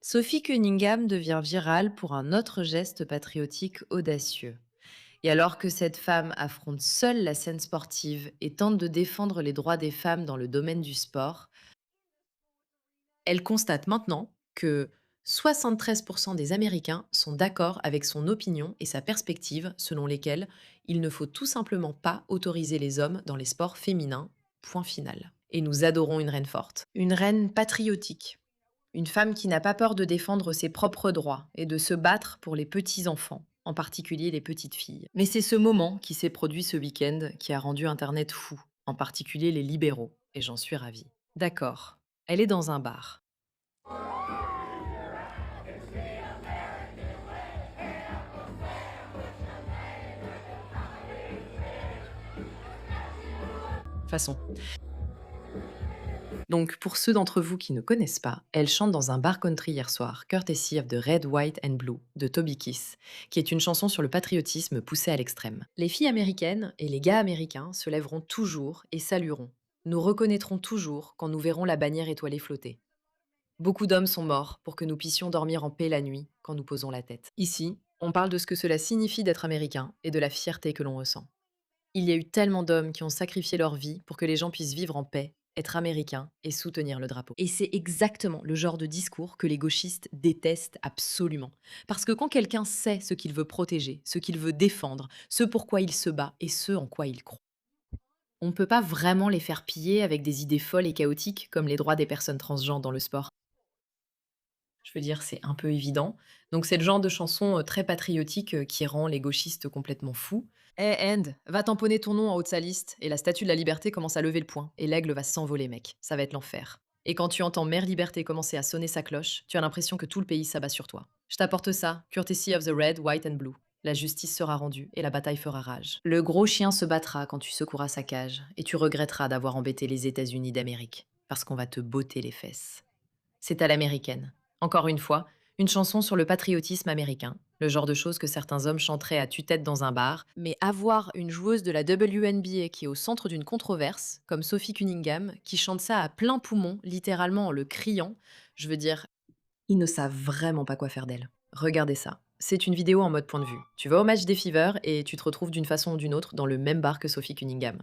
Sophie Cunningham devient virale pour un autre geste patriotique audacieux. Et alors que cette femme affronte seule la scène sportive et tente de défendre les droits des femmes dans le domaine du sport, elle constate maintenant que 73% des Américains sont d'accord avec son opinion et sa perspective selon lesquelles il ne faut tout simplement pas autoriser les hommes dans les sports féminins. Point final. Et nous adorons une reine forte. Une reine patriotique. Une femme qui n'a pas peur de défendre ses propres droits et de se battre pour les petits-enfants, en particulier les petites filles. Mais c'est ce moment qui s'est produit ce week-end qui a rendu Internet fou, en particulier les libéraux, et j'en suis ravie. D'accord, elle est dans un bar. Façon. Donc, pour ceux d'entre vous qui ne connaissent pas, elle chante dans un bar country hier soir, Courtesy of the Red, White and Blue de Toby Keith, qui est une chanson sur le patriotisme poussé à l'extrême. Les filles américaines et les gars américains se lèveront toujours et salueront. Nous reconnaîtrons toujours quand nous verrons la bannière étoilée flotter. Beaucoup d'hommes sont morts pour que nous puissions dormir en paix la nuit quand nous posons la tête. Ici, on parle de ce que cela signifie d'être américain et de la fierté que l'on ressent. Il y a eu tellement d'hommes qui ont sacrifié leur vie pour que les gens puissent vivre en paix, être américains et soutenir le drapeau. Et c'est exactement le genre de discours que les gauchistes détestent absolument. Parce que quand quelqu'un sait ce qu'il veut protéger, ce qu'il veut défendre, ce pourquoi il se bat et ce en quoi il croit, on ne peut pas vraiment les faire piller avec des idées folles et chaotiques comme les droits des personnes transgenres dans le sport. Je veux dire, c'est un peu évident. Donc c'est le genre de chanson, très patriotique, qui rend les gauchistes complètement fous. «Eh End, va tamponner ton nom en haut de sa liste» et la statue de la liberté commence à lever le poing et l'aigle va s'envoler mec, ça va être l'enfer. Et quand tu entends Mère Liberté commencer à sonner sa cloche, tu as l'impression que tout le pays s'abat sur toi. Je t'apporte ça, courtesy of the red, white and blue. La justice sera rendue et la bataille fera rage. Le gros chien se battra quand tu secoueras sa cage et tu regretteras d'avoir embêté les États-Unis d'Amérique, parce qu'on va te botter les fesses. C'est à l'américaine. Encore une fois, une chanson sur le patriotisme américain, le genre de choses que certains hommes chanteraient à tue-tête dans un bar, mais avoir une joueuse de la WNBA qui est au centre d'une controverse, comme Sophie Cunningham, qui chante ça à plein poumon, littéralement en le criant, je veux dire, ils ne savent vraiment pas quoi faire d'elle. Regardez ça. C'est une vidéo en mode point de vue. Tu vas au match des Fever et tu te retrouves d'une façon ou d'une autre dans le même bar que Sophie Cunningham.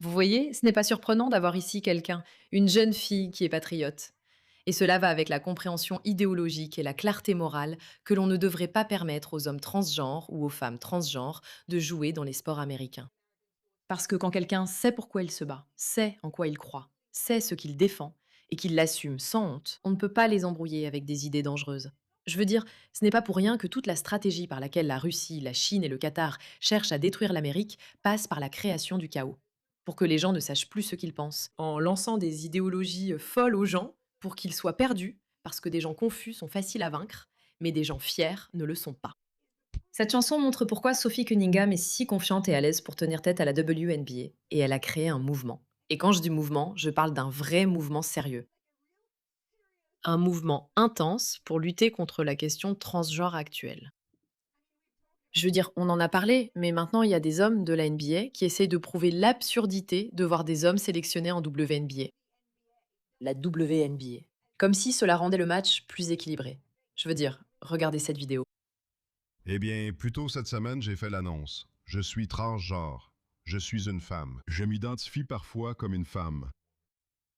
Vous voyez, ce n'est pas surprenant d'avoir ici quelqu'un, une jeune fille qui est patriote. Et cela va avec la compréhension idéologique et la clarté morale que l'on ne devrait pas permettre aux hommes transgenres ou aux femmes transgenres de jouer dans les sports américains. Parce que quand quelqu'un sait pourquoi il se bat, sait en quoi il croit, sait ce qu'il défend, et qu'il l'assume sans honte, on ne peut pas les embrouiller avec des idées dangereuses. Je veux dire, ce n'est pas pour rien que toute la stratégie par laquelle la Russie, la Chine et le Qatar cherchent à détruire l'Amérique passe par la création du chaos. Pour que les gens ne sachent plus ce qu'ils pensent, en lançant des idéologies folles aux gens pour qu'ils soient perdus, parce que des gens confus sont faciles à vaincre, mais des gens fiers ne le sont pas. Cette chanson montre pourquoi Sophie Cunningham est si confiante et à l'aise pour tenir tête à la WNBA, et elle a créé un mouvement. Et quand je dis mouvement, je parle d'un vrai mouvement sérieux. Un mouvement intense pour lutter contre la question transgenre actuelle. Je veux dire, on en a parlé, mais maintenant il y a des hommes de la NBA qui essayent de prouver l'absurdité de voir des hommes sélectionnés en WNBA. La WNBA. Comme si cela rendait le match plus équilibré. Je veux dire, regardez cette vidéo. Eh bien, plus tôt cette semaine, j'ai fait l'annonce. Je suis transgenre. Je suis une femme. Je m'identifie parfois comme une femme.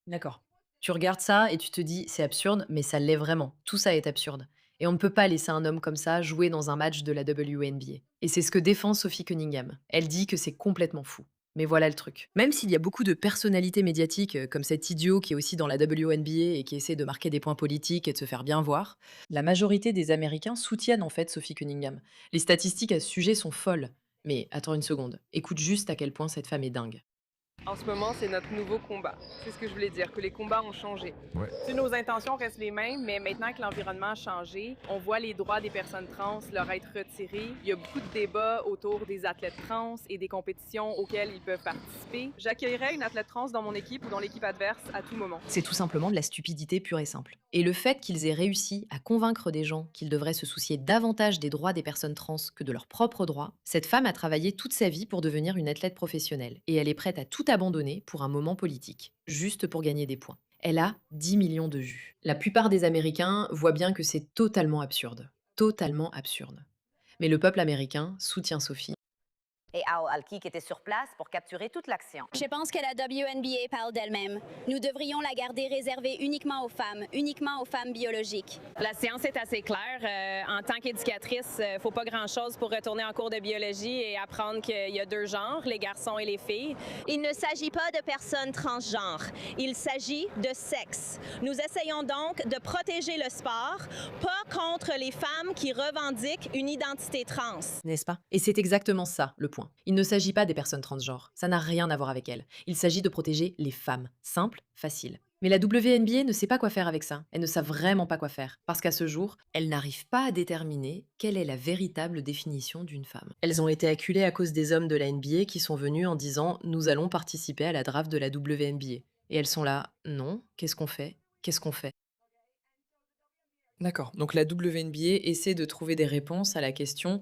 D'accord. Tu regardes ça et tu te dis: «C'est absurde», mais ça l'est vraiment. Tout ça est absurde et on ne peut pas laisser un homme comme ça jouer dans un match de la WNBA et c'est ce que défend Sophie Cunningham. Elle dit que c'est complètement fou. Mais voilà le truc. Même s'il y a beaucoup de personnalités médiatiques, comme cet idiot qui est aussi dans la WNBA et qui essaie de marquer des points politiques et de se faire bien voir, la majorité des Américains soutiennent en fait Sophie Cunningham. Les statistiques à ce sujet sont folles. Mais attends une seconde, écoute juste à quel point cette femme est dingue. En ce moment, c'est notre nouveau combat. C'est ce que je voulais dire, que les combats ont changé. Ouais. Si nos intentions restent les mêmes, mais maintenant que l'environnement a changé, on voit les droits des personnes trans leur être retirés. Il y a beaucoup de débats autour des athlètes trans et des compétitions auxquelles ils peuvent participer. J'accueillerais une athlète trans dans mon équipe ou dans l'équipe adverse à tout moment. C'est tout simplement de la stupidité pure et simple. Et le fait qu'ils aient réussi à convaincre des gens qu'ils devraient se soucier davantage des droits des personnes trans que de leurs propres droits, cette femme a travaillé toute sa vie pour devenir une athlète professionnelle. Et elle est prête à tout abandonner pour un moment politique, juste pour gagner des points. Elle a 10 millions de vues. La plupart des Américains voient bien que c'est totalement absurde. Totalement absurde. Mais le peuple américain soutient Sophie. Et Al Alki qui était sur place pour capturer toute l'action. Je pense que la WNBA parle d'elle-même. Nous devrions la garder réservée uniquement aux femmes biologiques. La science est assez claire. En tant qu'éducatrice, il ne faut pas grand-chose pour retourner en cours de biologie et apprendre qu'il y a deux genres, les garçons et les filles. Il ne s'agit pas de personnes transgenres. Il s'agit de sexe. Nous essayons donc de protéger le sport, pas contre les femmes qui revendiquent une identité trans. N'est-ce pas? Et c'est exactement ça, le point. Il ne s'agit pas des personnes transgenres, ça n'a rien à voir avec elles. Il s'agit de protéger les femmes. Simple, facile. Mais la WNBA ne sait pas quoi faire avec ça. Elle ne sait vraiment pas quoi faire. Parce qu'à ce jour, elle n'arrive pas à déterminer quelle est la véritable définition d'une femme. Elles ont été acculées à cause des hommes de la NBA qui sont venus en disant « Nous allons participer à la draft de la WNBA ». Et elles sont là « Non, qu'est-ce qu'on fait? Qu'est-ce qu'on fait ?» D'accord. Donc la WNBA essaie de trouver des réponses à la question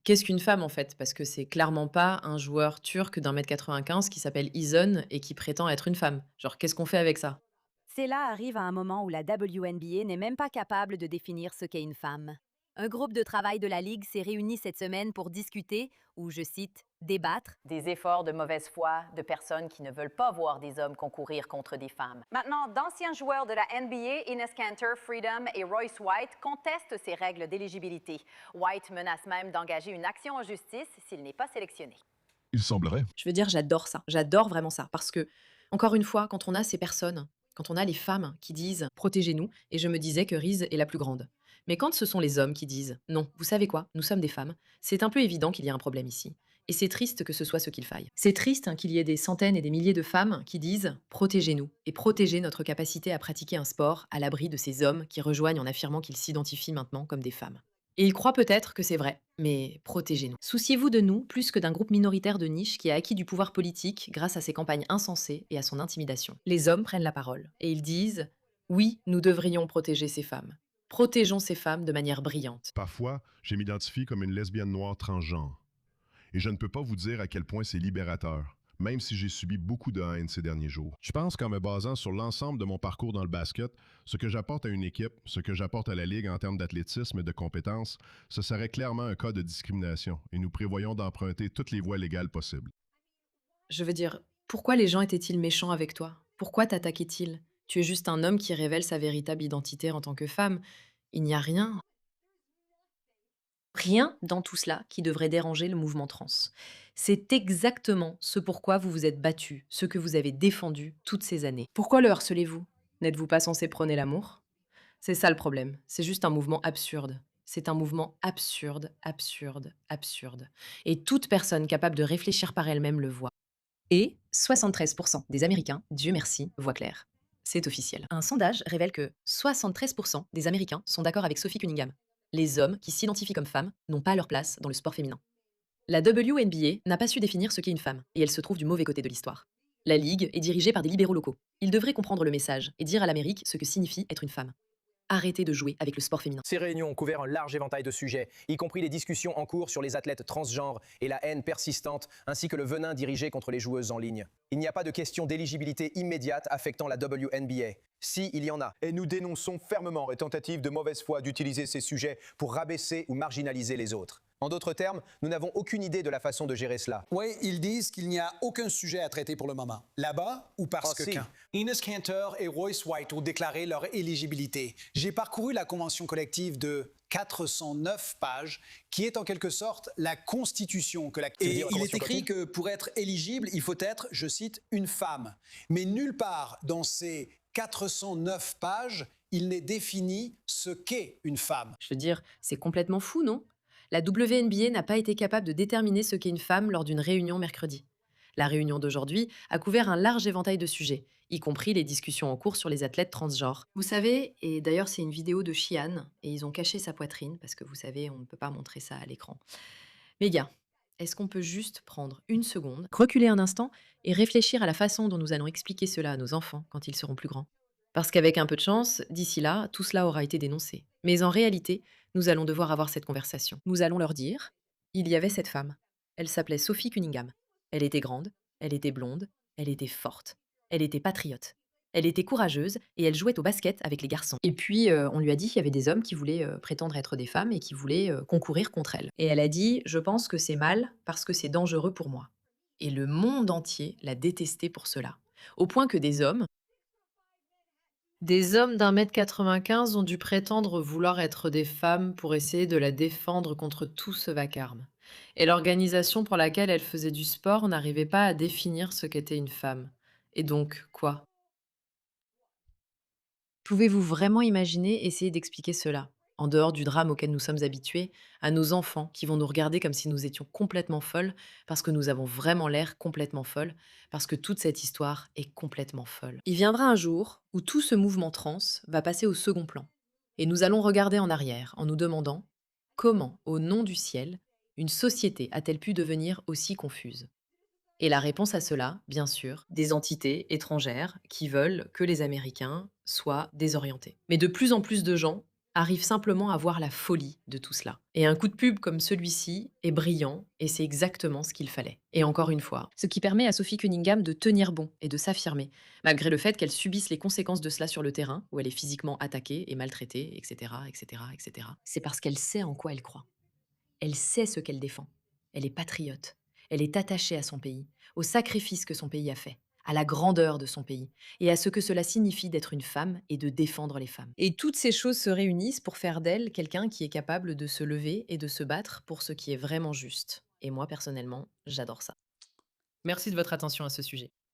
qu'est-ce qu'une femme en fait? Parce que c'est clairement pas un joueur turc d'1,95 m qui s'appelle Izon et qui prétend être une femme. Genre qu'est-ce qu'on fait avec ça? Cela arrive à un moment où la WNBA n'est même pas capable de définir ce qu'est une femme. Un groupe de travail de la Ligue s'est réuni cette semaine pour discuter, ou je cite, débattre, des efforts de mauvaise foi de personnes qui ne veulent pas voir des hommes concourir contre des femmes. Maintenant, d'anciens joueurs de la NBA, Ines Kanter, Freedom et Royce White contestent ces règles d'éligibilité. White menace même d'engager une action en justice s'il n'est pas sélectionné. Il semblerait. Je veux dire, j'adore ça. J'adore vraiment ça. Parce que, encore une fois, quand on a ces personnes, quand on a les femmes qui disent protégez-nous, et je me disais que Riz est la plus grande. Mais quand ce sont les hommes qui disent non, vous savez quoi, nous sommes des femmes, c'est un peu évident qu'il y a un problème ici. Et c'est triste que ce soit ce qu'il faille. C'est triste qu'il y ait des centaines et des milliers de femmes qui disent protégez-nous et protégez notre capacité à pratiquer un sport à l'abri de ces hommes qui rejoignent en affirmant qu'ils s'identifient maintenant comme des femmes. Et ils croient peut-être que c'est vrai, mais protégez-nous. Souciez-vous de nous plus que d'un groupe minoritaire de niche qui a acquis du pouvoir politique grâce à ses campagnes insensées et à son intimidation. Les hommes prennent la parole et ils disent oui, nous devrions protéger ces femmes. Protégeons ces femmes de manière brillante. Parfois, je m'identifie comme une lesbienne noire transgenre. Et je ne peux pas vous dire à quel point c'est libérateur, même si j'ai subi beaucoup de haine ces derniers jours. Je pense qu'en me basant sur l'ensemble de mon parcours dans le basket, ce que j'apporte à une équipe, ce que j'apporte à la Ligue en termes d'athlétisme et de compétences, ce serait clairement un cas de discrimination, et nous prévoyons d'emprunter toutes les voies légales possibles. Je veux dire, pourquoi les gens étaient-ils méchants avec toi? Pourquoi t'attaquaient-ils? Tu es juste un homme qui révèle sa véritable identité en tant que femme. Il n'y a rien dans tout cela qui devrait déranger le mouvement trans. C'est exactement ce pourquoi vous vous êtes battu, ce que vous avez défendu toutes ces années. Pourquoi le harcelez-vous? N'êtes-vous pas censé prôner l'amour? C'est ça le problème. C'est juste un mouvement absurde. C'est un mouvement absurde, absurde, absurde. Et toute personne capable de réfléchir par elle-même le voit. Et 73% des Américains, Dieu merci, voient clair. C'est officiel. Un sondage révèle que 73% des Américains sont d'accord avec Sophie Cunningham. Les hommes qui s'identifient comme femmes n'ont pas leur place dans le sport féminin. La WNBA n'a pas su définir ce qu'est une femme, et elle se trouve du mauvais côté de l'histoire. La Ligue est dirigée par des libéraux locaux. Ils devraient comprendre le message et dire à l'Amérique ce que signifie être une femme. Arrêtez de jouer avec le sport féminin. Ces réunions ont couvert un large éventail de sujets, y compris les discussions en cours sur les athlètes transgenres et la haine persistante, ainsi que le venin dirigé contre les joueuses en ligne. Il n'y a pas de question d'éligibilité immédiate affectant la WNBA. Si, il y en a. Et nous dénonçons fermement les tentatives de mauvaise foi d'utiliser ces sujets pour rabaisser ou marginaliser les autres. En d'autres termes, nous n'avons aucune idée de la façon de gérer cela. Oui, ils disent qu'il n'y a aucun sujet à traiter pour le moment. Là-bas ou parce que si. quand? Ines Kanter et Royce White ont déclaré leur éligibilité. J'ai parcouru la convention collective de 409 pages, qui est en quelque sorte la constitution que la... Et il est écrit que pour être éligible, il faut être, je cite, une femme. Mais nulle part dans ces 409 pages, il n'est défini ce qu'est une femme. Je veux dire, c'est complètement fou, non? La WNBA n'a pas été capable de déterminer ce qu'est une femme lors d'une réunion mercredi. La réunion d'aujourd'hui a couvert un large éventail de sujets, y compris les discussions en cours sur les athlètes transgenres. Vous savez, et d'ailleurs c'est une vidéo de Shihan, et ils ont caché sa poitrine, parce que vous savez, on ne peut pas montrer ça à l'écran. Mais gars, est-ce qu'on peut juste prendre une seconde, reculer un instant et réfléchir à la façon dont nous allons expliquer cela à nos enfants quand ils seront plus grands? Parce qu'avec un peu de chance, d'ici là, tout cela aura été dénoncé. Mais en réalité, nous allons devoir avoir cette conversation. Nous allons leur dire, il y avait cette femme. Elle s'appelait Sophie Cunningham. Elle était grande, elle était blonde, elle était forte, elle était patriote. Elle était courageuse et elle jouait au basket avec les garçons. Et puis, on lui a dit qu'il y avait des hommes qui voulaient prétendre être des femmes et qui voulaient concourir contre elle. Et elle a dit, je pense que c'est mal parce que c'est dangereux pour moi. Et le monde entier l'a détestée pour cela. Au point que des hommes d'1,95 m ont dû prétendre vouloir être des femmes pour essayer de la défendre contre tout ce vacarme. Et l'organisation pour laquelle elle faisait du sport n'arrivait pas à définir ce qu'était une femme. Et donc, quoi? Pouvez-vous vraiment imaginer essayer d'expliquer cela, en dehors du drame auquel nous sommes habitués, à nos enfants qui vont nous regarder comme si nous étions complètement folles, parce que nous avons vraiment l'air complètement folles, parce que toute cette histoire est complètement folle. Il viendra un jour où tout ce mouvement trans va passer au second plan. Et nous allons regarder en arrière en nous demandant comment, au nom du ciel, une société a-t-elle pu devenir aussi confuse? Et la réponse à cela, bien sûr, des entités étrangères qui veulent que les Américains soient désorientés. Mais de plus en plus de gens arrivent simplement à voir la folie de tout cela. Et un coup de pub comme celui-ci est brillant et c'est exactement ce qu'il fallait. Et encore une fois, ce qui permet à Sophie Cunningham de tenir bon et de s'affirmer, malgré le fait qu'elle subisse les conséquences de cela sur le terrain, où elle est physiquement attaquée et maltraitée, etc., etc., etc. C'est parce qu'elle sait en quoi elle croit. Elle sait ce qu'elle défend. Elle est patriote. Elle est attachée à son pays, au sacrifice que son pays a fait, à la grandeur de son pays, et à ce que cela signifie d'être une femme et de défendre les femmes. Et toutes ces choses se réunissent pour faire d'elle quelqu'un qui est capable de se lever et de se battre pour ce qui est vraiment juste. Et moi, personnellement, j'adore ça. Merci de votre attention à ce sujet.